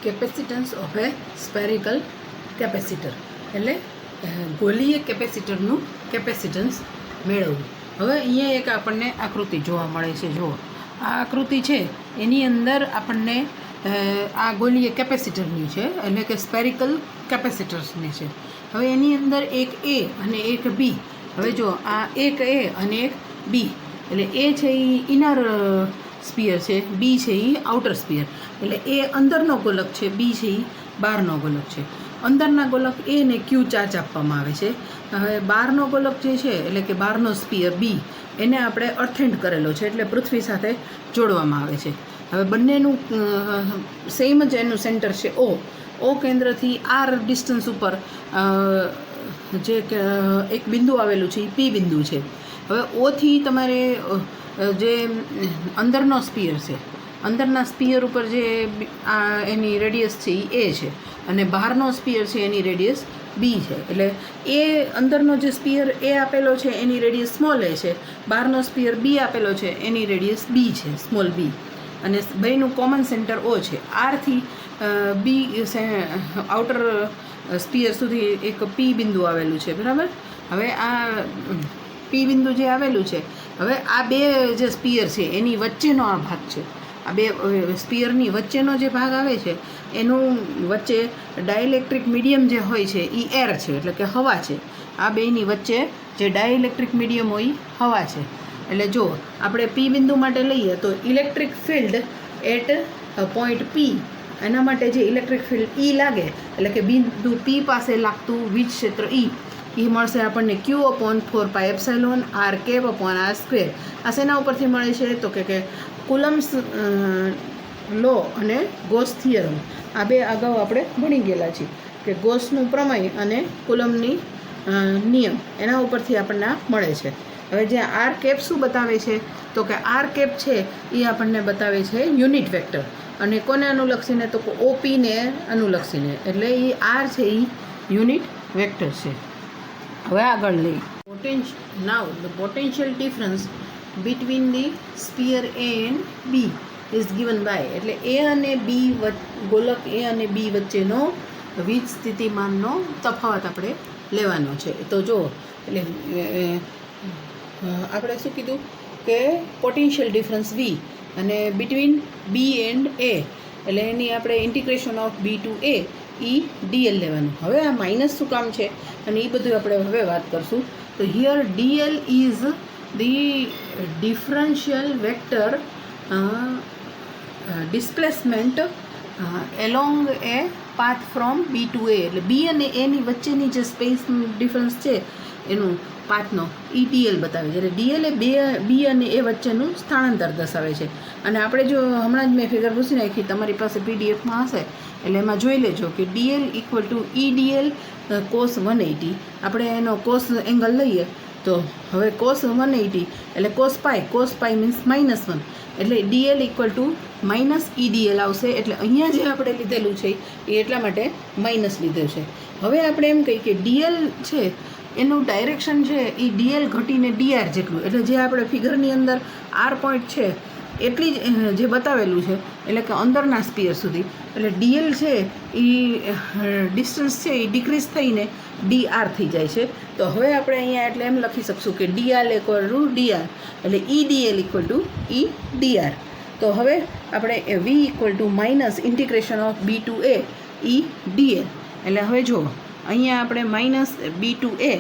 Capacitance of A spherical capacitor એટલે ગોલીય કેપેસિટરનું capacitance મેળવવું. હવે અહીંયા એક આપણને આકૃતિ જોવા મળે છે. જુઓ, આ આકૃતિ છે એની અંદર આપણને આ ગોલીય કેપેસિટરની છે, એટલે કે સ્પેરિકલ કેપેસિટર્સની છે. હવે એની અંદર એક એ અને એક બી. હવે જો આ એક એ અને એક બી, એટલે એ છે એ ઇનર સ્પિયર છે, બી છે એ આઉટર સ્પિયર. એટલે એ અંદરનો ગોલક છે, બી છે એ બહારનો ગોલક છે. અંદરના ગોલક એ ને ક્યુ ચાર્જ આપવામાં આવે છે. હવે બહારનો ગોલક જે છે એટલે કે બહારનો સ્પિયર બી, એને આપણે અર્થેન્ડ કરેલો છે, એટલે પૃથ્વી સાથે જોડવામાં આવે છે. હવે બંનેનું સેમ જ એનું સેન્ટર છે ઓ કેન્દ્રથી આર ડિસ્ટન્સ ઉપર જે એક બિંદુ આવેલું છે એ પી બિંદુ છે. હવે ઓથી તમારે જે અંદરનો સ્પિયર છે, અંદરના સ્પિયર ઉપર જે એની રેડિયસ છે એ છે, અને બહારનો સ્પિયર છે એની રેડિયસ બી છે. એટલે એ અંદરનો જે સ્પિયર એ આપેલો છે એની રેડિયસ સ્મોલ એ છે, બહારનો સ્પિયર બી આપેલો છે એની રેડિયસ બી છે, સ્મોલ બી. અને બેયનું કોમન સેન્ટર ઓ છે. આરથી બી આઉટર સ્પિયર સુધી એક પી બિંદુ આવેલું છે, બરાબર. હવે આ પી બિંદુ જે આવેલું છે, હવે આ બે જે સ્પિયર છે એની વચ્ચેનો આ ભાગ છે. આ બે સ્પિયરની વચ્ચેનો જે ભાગ આવે છે એનું વચ્ચે ડાયઇલેક્ટ્રિક મીડિયમ જે હોય છે એ એર છે, એટલે કે હવા છે. આ બેયની વચ્ચે જે ડાયઇલેક્ટ્રિક મીડિયમ હોય એ હવા છે. એટલે જો આપણે પી બિંદુ માટે લઈએ તો electric field eight point P, એના માટે જે ઇલેક્ટ્રિક ફિલ્ડ ઈ લાગે, એટલે કે બિંદુ પી પાસે લાગતું વીજ ક્ષેત્ર ઈ મળશે આપણને Q/4πε/r². આ શેના ઉપરથી મળે છે તો કે કુલમ્સ લો અને ગોસ થિયરમ. આ બે અગાઉ આપણે ભણી ગયેલા છીએ કે ગોસનું પ્રમેય અને કુલમની નિયમ, એના ઉપરથી આપણને આ મળે છે. હવે જે આર કેપ શું બતાવે છે તો કે આર કેપ છે એ આપણને બતાવે છે યુનિટ વેક્ટર, અને કોને અનુલક્ષીને તો ઓપીને અનુલક્ષીને, એટલે એ આર છે એ યુનિટ વેક્ટર છે. હવે આગળ લઈ now the potential difference between the sphere A and B is given by, એટલે એ અને બી ગોલક એ અને બી વચ્ચેનો વીજ સ્થિતિમાનનો તફાવત આપણે લેવાનો છે. તો જો એટલે આપણે શું કીધું કે પોટેન્શિયલ ડિફરન્સ વી અને બિટવીન બી એન્ડ એ, એટલે એની આપણે integration of B to A E dl લેવાનું. હવે આ માઇનસ શું કામ છે અને એ બધું આપણે હવે વાત કરશું. તો here dl is the differential vector displacement along a path from B to A, એટલે બી અને એની વચ્ચેની જે સ્પેસ ડિફરન્સ છે એનું પાથનો ઈ ડીએલ બતાવે છે. એટલે ડીએલ એ બી અને એ વચ્ચેનું સ્થળાંતર દર્શાવે છે. અને આપણે જો હમણાં જ મેં ફિગર પૂછી નાખી, તમારી પાસે પીડીએફમાં હશે, એટલે એમાં જોઈ લેજો કે DL equal to E DL cos 180. આપણે એનો કોસ એંગલ લઈએ તો હવે કોસ 180 એટલે કોસ પાઈ મીન્સ -1, એટલે DL equal to minus E DL આવશે. એટલે અહીંયા જે આપણે લીધેલું છે એ એટલા માટે માઇનસ લીધેલું છે. હવે આપણે એમ કહીએ કે ડીએલ છે એનું ડાયરેક્શન છે એ ડીએલ ઘટીને ડીઆર જેટલું, એટલે જે આપણે ફિગરની અંદર આર પોઈન્ટ છે એટલી જ જે બતાવેલું છે, એટલે કે અંદરના સ્પિયર સુધી, એટલે ડીએલ છે એ ડિસ્ટન્સ છે એ ડિક્રીઝ થઈને ડીઆર થઈ જાય છે. તો હવે આપણે અહીંયા એટલે એમ લખી શકશું કે ડીઆર ઇક્વલ ટુ ડીઆર, એટલે E dl equal to E dr. તો હવે આપણે V equal to minus integration of B to A E dl, એટલે હવે જુઓ અહીંયા આપણે માઇનસ બી ટુ એ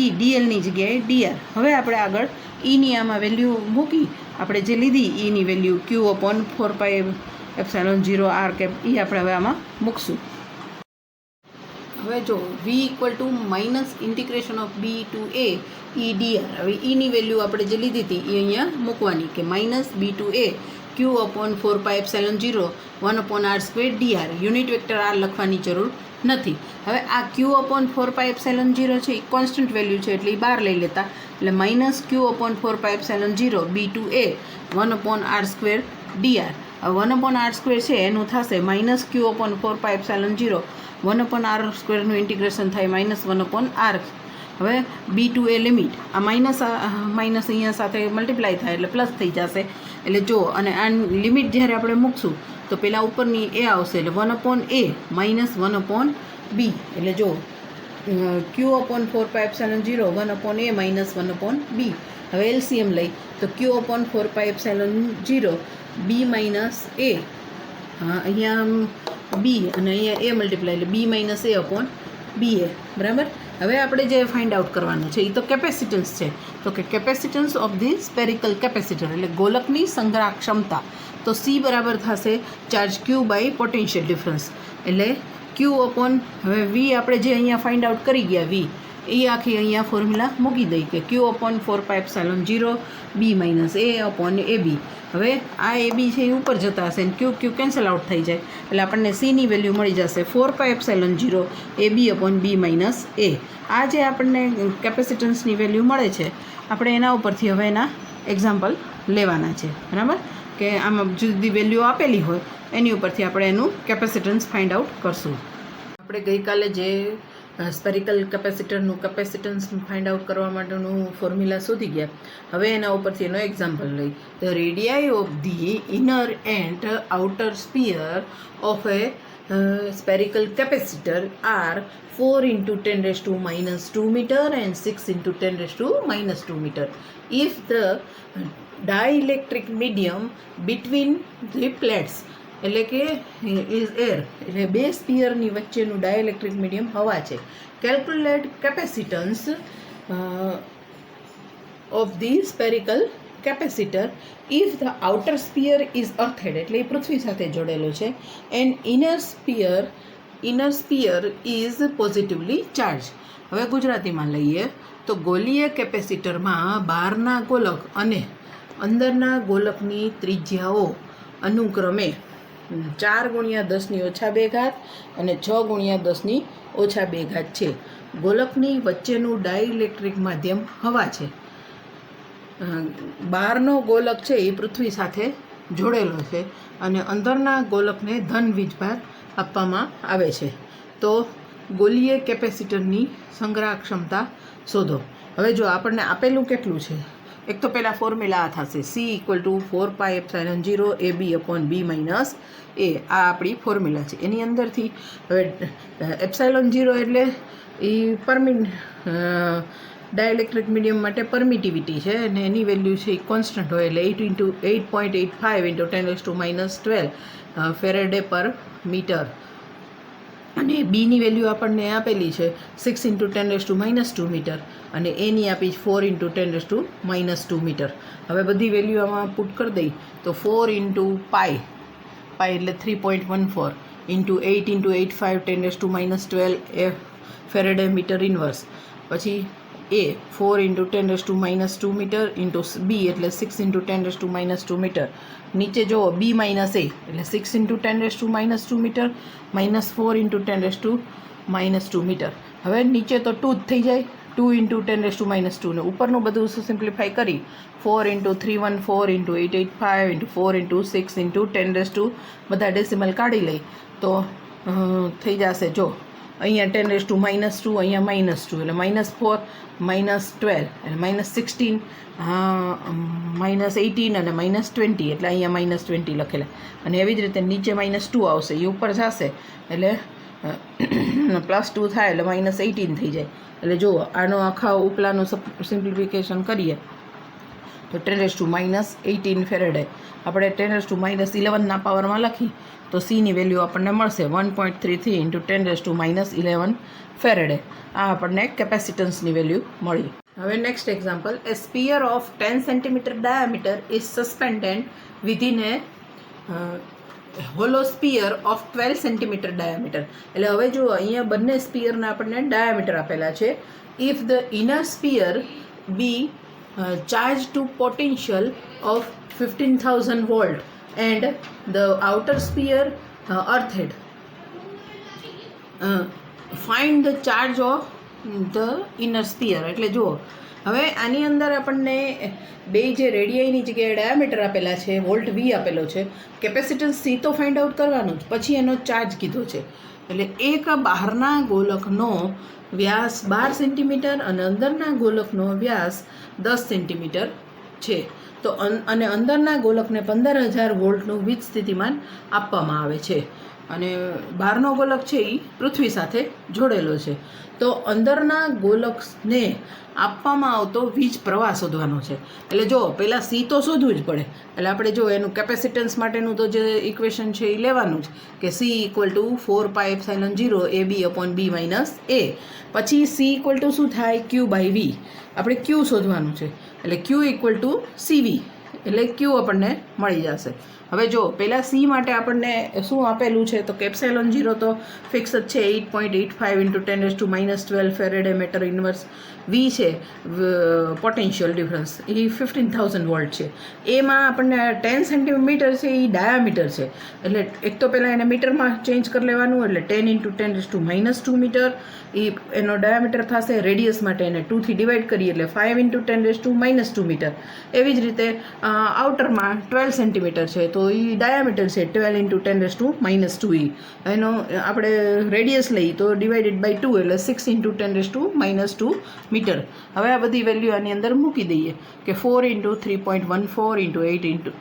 ઈ ડીએલની જગ્યાએ ડીઆર. હવે આપણે આગળ ઈની આમાં વેલ્યુ મૂકી, આપણે જે લીધી ઈની વેલ્યુ Q/4πε/0r કેપ એ આપણે હવે આમાં મૂકશું. હવે જો V equal to minus integration of B to A E dr. હવે ઈની વેલ્યુ આપણે જે લીધી હતી એ અહીંયા મૂકવાની કે minus B to A Q/4πε/0 1/r² dr. Unit vector r લખવાની જરૂર નથી. હવે આ Q/4πε/0 છે એ કોન્સ્ટન્ટ વેલ્યુ છે, એટલે એ બહાર લઈ લેતા, એટલે minus Q/4πε/0 B to A 1/r² dr. હવે 1/r² છે એનું થશે માઇનસ Q/4πε/0 1/r² ઇન્ટિગ્રેશન થાય -1/r. હવે બી ટુ એ લિમિટ આ માઇનસ અહીંયા સાથે મલ્ટીપ્લાય થાય એટલે પ્લસ થઈ જશે. એટલે જો અને આ લિમિટ જ્યારે આપણે મૂકશું તો પહેલાં ઉપરની એ આવશે એટલે 1/a માઇનસ 1/b એટલે જો q/4πε0 1/a માઇનસ 1/b. હવે એલસીએમ લઈ તો q/4πε0 b માઇનસ a, અહીંયા b અને અહીંયા a મલ્ટીપ્લાય એટલે b માઇનસ a/ba, બરાબર. હવે આપણે જે ફાઇન્ડ આઉટ કરવાનું છે એ તો કેપેસિટન્સ છે, તો કે capacitance of the spherical capacitor એટલે ગોલકની સંગ્રહ ક્ષમતા. તો c બરાબર થશે charge q by potential difference એટલે હવે v આપણે જે અહીંયા ફાઇન્ડ આઉટ કરી ગયા v એ આખી અહીંયા ફોર્મ્યુલા મૂકી દઈ કે q/4πε0 b માઇનસ a/ab. હવે આ ab છે એ ઉપર જતા હશે અને q કેન્સલ આઉટ થઈ જાય એટલે આપણને c ની વેલ્યુ મળી જશે 4πε0 ab/b માઇનસ a. આ જે આપણને કેપેસિટન્સની વેલ્યુ મળે છે આપણે એના ઉપરથી હવે એના એક્ઝામ્પલ લેવાના છે, બરાબર, કે આમાં જુદી વેલ્યુ આપેલી હોય એની ઉપરથી આપણે એનું કેપેસિટન્સ ફાઇન્ડ આઉટ કરશું. આપણે ગઈકાલે જે સ્પેરિકલ કેપેસિટરનું કેપેસિટન્સ ફાઇન્ડ આઉટ કરવા માટેનું ફોર્મ્યુલા શોધી ગયા, હવે એના ઉપરથી એનો એક્ઝામ્પલ લઈ. The radii of the inner and outer sphere of a spherical capacitor are 4 × 10⁻² meter and 6 × 10⁻² meter. If the dielectric medium between the plates એટલે કે ઇઝ એર એટલે બે સ્પિયરની વચ્ચેનું ડાયલેક્ટ્રિક મીડિયમ હવા છે. Calculate capacitance of the spherical capacitor if the outer sphere is earthed એટલે એ પૃથ્વી સાથે જોડેલો છે and inner sphere is positively charged. હવે ગુજરાતીમાં લઈએ તો ગોલીય કેપેસિટરમાં બહારના ગોલક અને અંદરના ગોલકની ત્રિજ્યાઓ અનુક્રમે 4 × 10⁻² અને 6 × 10⁻² છે. ગોલકની વચ્ચેનું ડાઇલેક્ટ્રિક માધ્યમ હવા છે. બહારનો ગોલક છે એ પૃથ્વી સાથે જોડેલો છે અને અંદરના ગોલકને ધન વીજભાર આપવામાં આવે છે. તો ગોલીય કેપેસિટરની સંગ્રહ ક્ષમતા શોધો. હવે જો આપણને આપેલું કેટલું છે, એક તો પહેલાં ફોર્મ્યુલા આ થશે c = 4πε0 ab/b માઇનસ a. આ આપણી ફોર્મ્યુલા છે. એની અંદરથી હવે ε0 એટલે એ ડાયલેક્ટ્રિક મીડિયમ માટે પરમિટિવિટી છે અને એની વેલ્યુ છે એ કોન્સ્ટન્ટ હોય એટલે 8.85 × 10⁻12 ફેરેડે પર મીટર. અને બીની વેલ્યુ આપણને આપેલી છે 6 × 10⁻² મીટર અને એની આપી 4 × 10⁻² મીટર. હવે બધી વેલ્યુ આમાં પુટ કરી દઈ તો 4 × પાઈ એટલે 3.14 × 8 × 85 10⁻12 ફેરેડે મીટર ઇન્વર્સ. પછી a 4 × 10⁻² મીટર ઇન્ટુ b એટલે 6 × 10⁻² મીટર. નીચે જુઓ b માઇનસ a એટલે 6 × 10⁻² મીટર માઇનસ 4 × 10⁻² મીટર. હવે નીચે તો 2 જ થઈ જાય, 2 × 10⁻², ને ઉપરનું બધું સિમ્પ્લિફાઈ કરી 4 × 314 × 885 × 4 × 6 × 10 બધા ડેસિમલ કાઢી લઈ તો થઈ જશે જો અહીંયા 10⁻², અહીંયા -2 એટલે -4 -12 એટલે -16 -18 અને -20 એટલે અહીંયા -20 લખેલા. અને એવી જ રીતે નીચે -2 આવશે, એ ઉપર જશે એટલે +2 થાય એટલે -18 થઈ જાય. એટલે જુઓ આનો આખા ઉપલાનું સિમ્પ્લિફિકેશન કરીએ તો 10⁻18 ફેરેડે આપણે 10⁻11ના પાવરમાં લખી તો c ની વેલ્યુ આપણને મળશે 1.33 × 10⁻11 ફેરેડે. આ આપણને કેપેસિટન્સની વેલ્યુ મળી. હવે next example, a sphere of 10 cm diameter is suspended within a hollow sphere of 12 cm diameter. એટલે હવે જુઓ અહીંયા બંને સ્પિયરના આપણને ડાયામીટર આપેલા છે. If the inner sphere be charged to potential of 15,000 volt and the outer sphere earthed, find the charge of the inner sphere. એટલે જુઓ હવે આની અંદર આપણને બે જે રેડિયાઈની જગ્યાએ ડાયામીટર આપેલા છે, વોલ્ટ વી આપેલો છે, કેપેસિટન્સ સી તો ફાઇન્ડ આઉટ કરવાનું જ, પછી એનો ચાર્જ કીધો છે. એટલે એક બહારના ગોલકનો વ્યાસ 12 સેન્ટીમીટર અને અંદરના ગોલકનો વ્યાસ 10 સેન્ટીમીટર છે. તો અને અંદરના ગોલકને 15,000 વોલ્ટનું વીજ સ્થિતિમાન આપવામાં આવે છે અને બહારનો ગોલક છે એ પૃથ્વી સાથે જોડેલો છે. તો અંદરના ગોલકને આપવામાં આવતો વીજ પ્રવાહ શોધવાનો છે. એટલે જો પહેલાં સી તો શોધવું જ પડે. એટલે આપણે જો એનું કેપેસિટન્સ માટેનું તો જે ઇક્વેશન છે એ લેવાનું જ કે C equal to 4πε0 AB/b - a. પછી સી ઇક્વલ ટુ શું થાય? Q by V. આપણે ક્યુ શોધવાનું છે એટલે ક્યુ ઇક્વલ ટુ સીવી એટલે ક્યુ આપણને મળી જશે. હવે જો પહેલાં સી માટે આપણને શું આપેલું છે તો કે ε0 તો ફિક્સ જ છે 8.85 × 10⁻12 ફેરેડે મીટર ઇન્વર્સ. વી છે પોટેન્શિયલ ડિફરન્સ એ 15,000 વોલ્ટ છે. એમાં આપણને 10 સેન્ટીમીટર છે એ ડાયામીટર છે એટલે એક તો પહેલાં એને મીટરમાં ચેન્જ કરી લેવાનું એટલે 10 × 10⁻2 મીટર એ એનો ડાયામીટર થશે. રેડિયસ માટે એને 2થી ડિવાઈડ કરીએ એટલે 5 × 10⁻2 મીટર. એવી જ રીતે આઉટરમાં 12 સેન્ટીમીટર છે તો એ ડાયામીટર છે 12 × 10⁻2 એનો આપણે રેડિયસ લઈએ તો ડિવાઇડેડ બાય 2 એટલે 6 × 10⁻2 મીટર. હવે આ બધી વેલ્યુ આની અંદર મૂકી દઈએ કે 4 × 3.14 ×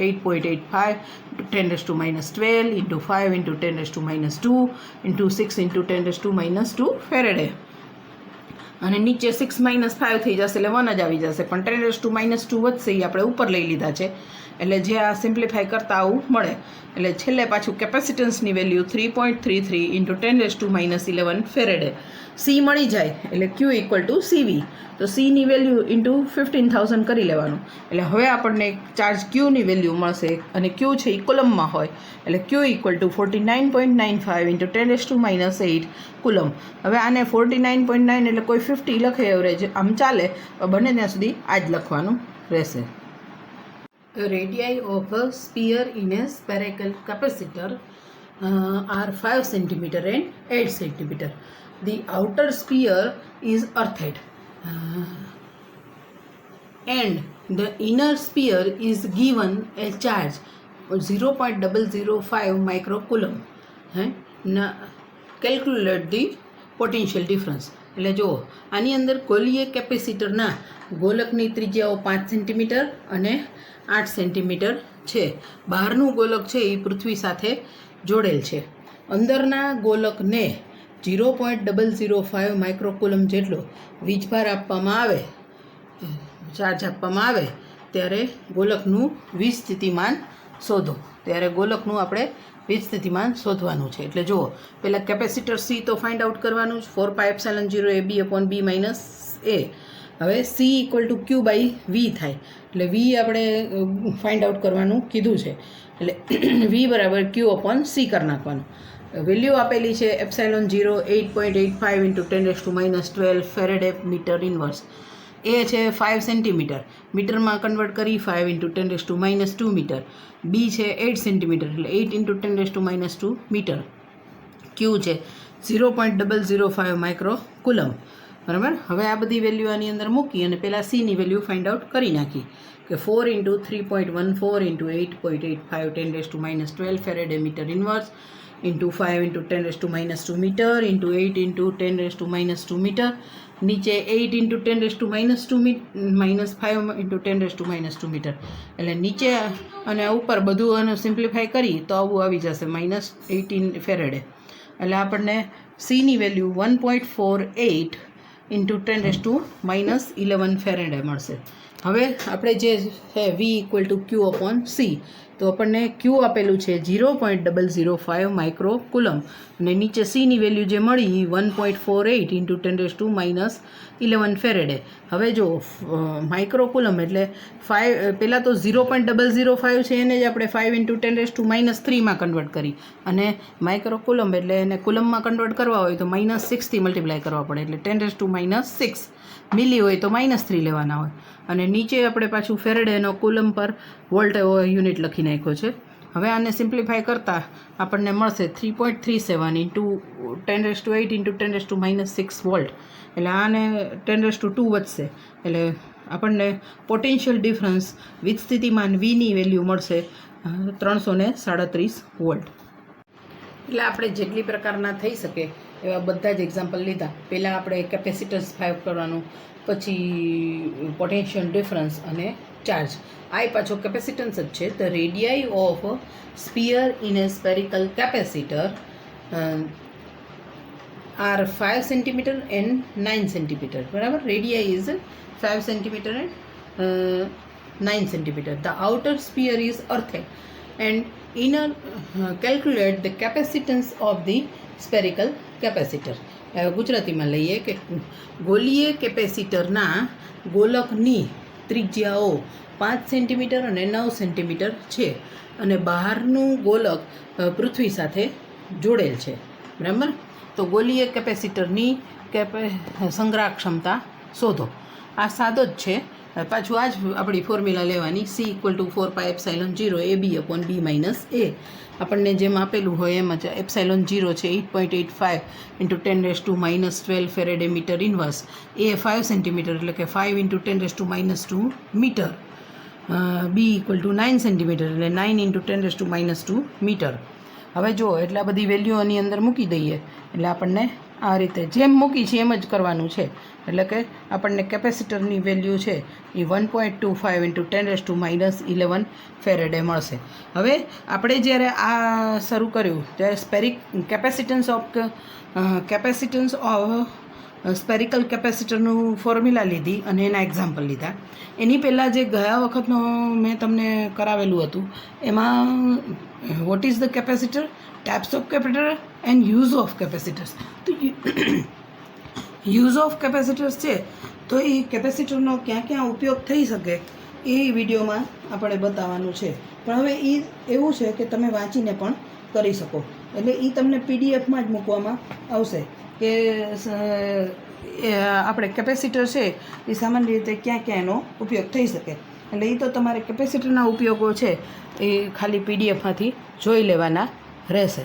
8.85 × 10⁻12 × 5 × 10⁻2 × 6 × 10⁻2 ફેરેડે. અને નીચે 6 - 5 થઈ જશે એટલે 1 જ આવી જશે પણ 10⁻2 વધશે એ આપણે ઉપર લઈ લીધા છે એટલે જે આ સિમ્પ્લિફાય કરતાં આવું મળે. એટલે છેલ્લે પાછું કેપેસિટન્સની વેલ્યુ 3.33 × 10⁻11 ફેરેડે. સી મળી જાય એટલે ક્યુ ઇક્વલ ટુ સીવી. તો સીની વેલ્યુ ઇન્ટુ 15,000 કરી લેવાનું એટલે હવે આપણને ચાર્જ ક્યુની વેલ્યુ મળશે અને ક્યુ છે એ કુલમમાં હોય એટલે ક્યુ ઇક્વલ ટુ 49.95 × 10⁻8 કુલમ. હવે આને 49.9 એટલે કોઈ 50 લખે એવરેજ આમ ચાલે બને ત્યાં સુધી આ જ લખવાનું રહેશે. The radii of a sphere in a spherical capacitor are 5 cm and 8 cm. The outer sphere is earthed and the inner sphere is given a charge 0.005 microcoulomb. Calculate the potential difference. એટલે જુઓ આની અંદર ગોલીય કેપેસિટરના ગોલકની ત્રિજ્યાઓ 5 centimetre અને 8 centimetre છે. બહારનું ગોલક છે એ પૃથ્વી સાથે જોડેલ છે. અંદરના ગોલકને 0.005 માઇક્રોકુલમ જેટલો વીજભાર આપવામાં આવે ચાર્જ આપવામાં આવે ત્યારે ગોલકનું વીજ સ્થિતિમાન શોધો. ત્યારે ગોલકનું આપણે વીજ સ્થિતિમાન શોધવાનું છે. એટલે જુઓ પહેલાં કેપેસિટર સી તો ફાઇન્ડ આઉટ કરવાનું જ 4πε0 AB/b - a. હવે C equal to Q by V થાય એટલે વી આપણે ફાઇન્ડ આઉટ કરવાનું કીધું છે એટલે વી બરાબર Q/C કરી નાખવાનું. વેલ્યુ આપેલી છે ε0 8.85 × 10⁻12 ફેરેડે મીટર ઇન્વર્સ. એ છે 5 સેન્ટીમીટર મીટરમાં કન્વર્ટ કરી 5 × 10⁻2 મીટર. બી છે 8 સેન્ટીમીટર એટલે 8 × 10⁻2 મીટર. ક્યુ છે 0.005 માઇક્રોકુલમ. બરાબર. હવે આ બધી વેલ્યુ આની અંદર મૂકી અને પહેલાં સીની વેલ્યુ ફાઇન્ડ આઉટ કરી નાખી કે 4 × 3.14 × 8.85 10⁻12 farad metre inverse × 5 × 10⁻2 metre × 8 × 10⁻2 metre. નીચે 8 × 10⁻2 5 × 10⁻2 મીટર. એટલે નીચે અને ઉપર બધું આને સિમ્પ્લિફાય કરી તો આવું આવી જશે -18 ફેરેડે. એટલે આપણને સીની વેલ્યુ 1.48 × 10⁻11 ફેરેડે મળશે. હવે આપણે જે છે વી ઇક્વલ ટુ Q/C તો આપણને ક્યુ આપેલું છે 0.005 માઇક્રોકુલમ અને નીચે સીની વેલ્યુ જે મળી 1.48 × 10⁻11 ફેરેડે. હવે જો માઇક્રોકુલમ એટલે 5 પહેલાં તો 0.005 છે એને જ આપણે 5 × 10⁻³ માં કન્વર્ટ કરી અને માઇક્રોકુલમ એટલે એને કુલમમાં કન્વર્ટ કરવા હોય તો -6થી મલ્ટીપ્લાય કરવા પડે એટલે 10⁻6 મિલી હોય તો -3 લેવાના હોય અને નીચે આપણે પાછું ફેરેડેનો કુલમ પર વોલ્ટ એવો યુનિટ લખી નાખ્યો છે. હવે આને સિમ્પ્લિફાય કરતાં આપણને મળશે 3.37 × 10⁸ × 10⁻6 વોલ્ટ. એટલે આને 10⁻2 વધશે એટલે આપણને પોટેન્શિયલ ડિફરન્સ વીજ સ્થિતિમાન વીની વેલ્યુ મળશે 337 વોલ્ટ. એટલે આપણે જેટલી પ્રકારના થઈ શકે એવા બધા જ એક્ઝામ્પલ લીધા. પહેલાં આપણે કેપેસિટન્સ ફાઇવ કરવાનું, પછી પોટેન્શિયલ ડિફરન્સ અને ચાર્જ. આ પાછો કેપેસિટન્સ જ છે. The radii of sphere in a spherical capacitor are 5 centimetre and 9 centimetre. બરાબર, radii is 5 centimetre and 9 centimetre. The outer sphere is earthed and inner calculate the capacitance of the spherical capacitor. ગુજરાતીમાં લઈએ કે ગોલીય કેપેસિટરના ગોલકની ત્રિજ્યાઓ 5 centimetre અને 9 centimetre છે અને બહારનું ગોલક પૃથ્વી સાથે જોડેલ છે. બરાબર, તો ગોલીય કેપેસિટરની સંગ્રહ ક્ષમતા શોધો. આ સાદો જ છે. પાછું આ જ આપણી ફોર્મ્યુલા લેવાની, C = 4πε0 AB/B - A. આપણને જેમ આપેલું હોય એમ જ ε0 છે 8.85 × 10⁻12 farad metre inverse. A 5 centimetre એટલે કે 5 × 10⁻2 મીટર. B = 9 સેન્ટીમીટર એટલે 9 × 10⁻2 મીટર. હવે જો એટલા બધી વેલ્યુ આની અંદર મૂકી દઈએ એટલે આપણને આ રીતે જેમ મૂકી છે એમ જ કરવાનું છે. એટલે કે આપણને કેપેસિટરની વેલ્યુ છે એ 1.25 × 10⁻11 ફેરેડે મળશે. હવે આપણે જ્યારે આ શરૂ કર્યું ત્યારે કેપેસિટન્સ ઓફ સ્પેરિકલ કેપેસિટરનું ફોર્મ્યુલા લીધી અને એના એક્ઝામ્પલ લીધા. એની પહેલાં જે ગયા વખતનો મેં તમને કરાવેલું હતું એમાં what is the capacitor, types of capacitor and use of capacitors. તો યુઝ ઓફ કેપેસિટર્સ છે તો એ કેપેસિટરનો ક્યાં ક્યાં ઉપયોગ થઈ શકે એ વિડીયોમાં આપણે બતાવવાનું છે. પણ હવે એ એવું છે કે તમે વાંચીને પણ કરી શકો. એટલે એ તમને પીડીએફમાં જ મૂકવામાં આવશે કે આપણે કેપેસિટર છે એ સામાન્ય રીતે ક્યાં ક્યાં એનો ઉપયોગ થઈ શકે. એટલે એ તો તમારે કેપેસિટરના ઉપયોગો છે એ ખાલી પીડીએફમાંથી જોઈ લેવાના રહેશે.